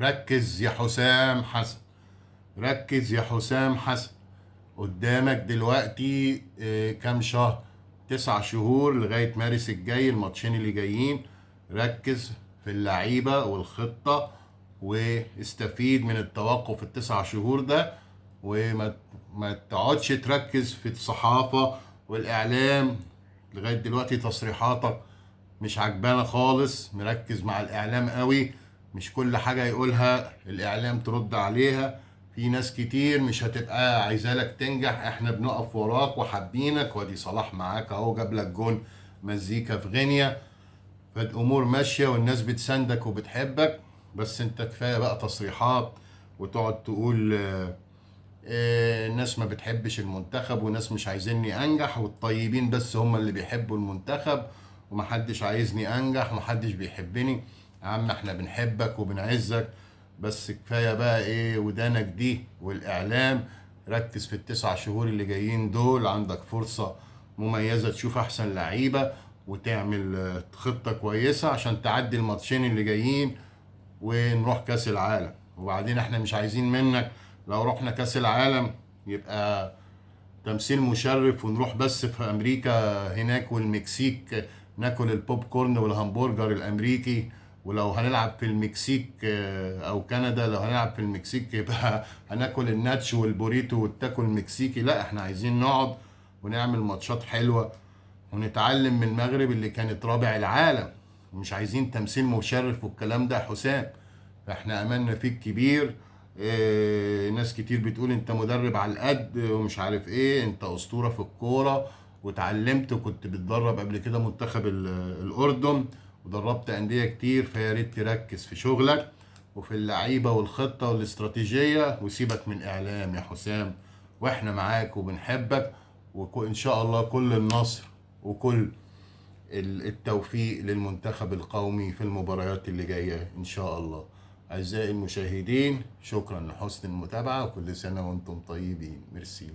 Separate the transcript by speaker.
Speaker 1: ركز يا حسام حسن، ركز يا حسام حسن. قدامك دلوقتي كام شهر؟ 9 شهور لغاية مارس الجاي، الماتشين اللي جايين. ركز في اللعيبة والخطة، واستفيد من التوقف ال9 شهور ده، وما تقعدش تركز في الصحافة والإعلام. لغاية دلوقتي تصريحاتك مش عجبانة خالص، مركز مع الإعلام قوي. مش كل حاجة يقولها الإعلام ترد عليها. في ناس كتير مش هتبقى عايزالك تنجح، احنا بنقف وراك وحابينك، وادي صلاح معاك اهو جاب لك جون مزيكا في غينيا. فالامور ماشيه والناس بتساندك وبتحبك. بس انت كفايه بقى تصريحات، وتقعد تقول الناس ما بتحبش المنتخب، وناس مش عايزيني انجح، والطيبين بس هم اللي بيحبوا المنتخب، ومحدش عايزني انجح ومحدش بيحبني. يا عم احنا بنحبك وبنعزك، بس كفاية بقى ايه ودانك دي والاعلام. ركز في ال9 شهور اللي جايين دول، عندك فرصة مميزة تشوف احسن لعيبة، وتعمل خطة كويسة عشان تعدي الماتشين اللي جايين ونروح كاس العالم. وبعدين احنا مش عايزين منك لو رحنا كاس العالم يبقى تمثيل مشرف، ونروح بس في امريكا هناك والمكسيك ناكل البوب كورن والهمبرجر الامريكي. ولو هنلعب في المكسيك او كندا، لو هنلعب في المكسيك يبقى هناكل الناتش والبوريتو والتاكو المكسيكي. لا، احنا عايزين نقعد ونعمل ماتشات حلوة، ونتعلم من المغرب اللي كانت رابع العالم. مش عايزين تمثيل مشرف والكلام ده يا حسام. فاحنا املنا فيك كبير. ناس كتير بتقول انت مدرب على القد ومش عارف ايه، انت اسطورة في الكورة، واتعلمت وكنت بتدرب قبل كده منتخب الاردن، ودربت اندية كتير. فيا ريت تركز في شغلك وفي اللعيبة والخطة والاستراتيجية، وسيبك من اعلام يا حسام. واحنا معاك وبنحبك، وان شاء الله كل النصر وكل التوفيق للمنتخب القومي في المباريات اللي جاية إن شاء الله. أعزائي المشاهدين، شكرا لحسن المتابعة، وكل سنة وأنتم طيبين. ميرسي.